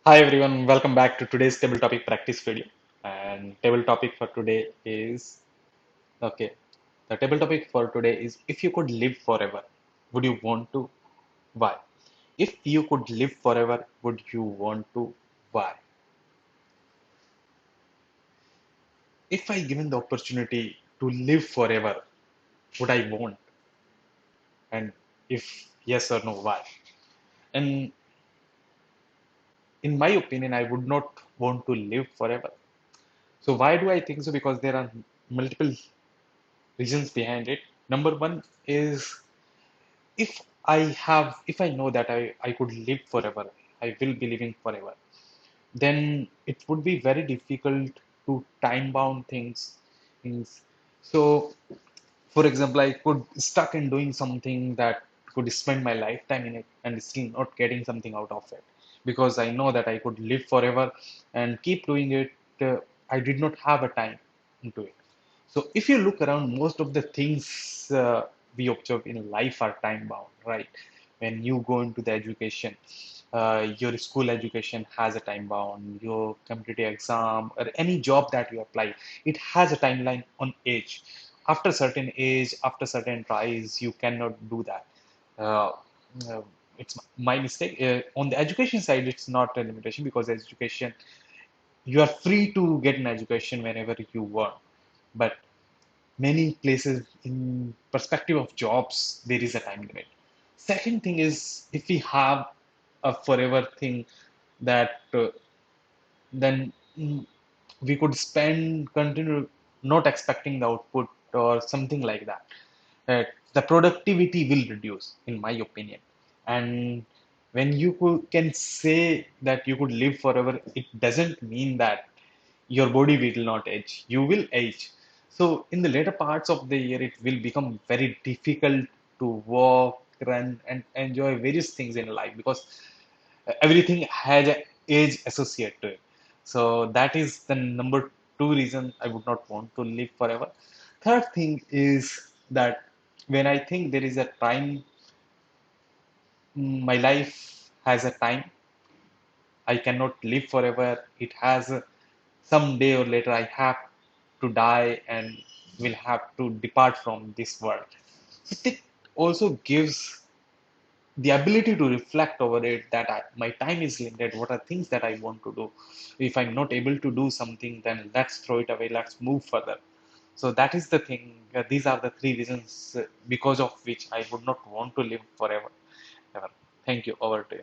Hi everyone, welcome back to today's table topic practice video. And table topic for today is okay. The table topic for today is if you could live forever, would you want to? Why? If you could live forever, would you want to? Why? If I given the opportunity to live forever, would I want? And if yes or no, why? And in my opinion, I would not want to live forever. So why do I think so? Because there are multiple reasons behind it. Number one is if I know that I could live forever, I will be living forever, then it would be very difficult to time bound things. So for example, I could stuck in doing something that could spend my lifetime in it and still not getting something out of it because I know that I could live forever and keep doing it. I did not have a time into it. So if you look around, most of the things we observe in life are time bound, right? When you go into the education, your school education has a time bound, your competitive exam or any job that you apply, it has a timeline on age. After certain age, after certain price, you cannot do that. Uh, uh, it's my mistake. On the education side, it's not a limitation because education, you are free to get an education whenever you want. But many places in perspective of jobs, there is a time limit. Second thing is if we have a forever thing that then we could spend continue not expecting the output or something like that. The productivity will reduce in my opinion. And when you can say that you could live forever, it doesn't mean that your body will not age, you will age. So in the later parts of the year it will become very difficult to walk, run and enjoy various things in life because everything has an age associated to it. So that is the number two reason I would not want to live forever. Third thing is that when I think there is a time, my life has a time. I cannot live forever. It has some day or later I have to die and will have to depart from this world. So it also gives the ability to reflect over it that my time is limited. What are things that I want to do? If I'm not able to do something, then let's throw it away. Let's move further. So that is the thing. These are the three reasons because of which I would not want to live forever. Ever. Thank you. Over to you.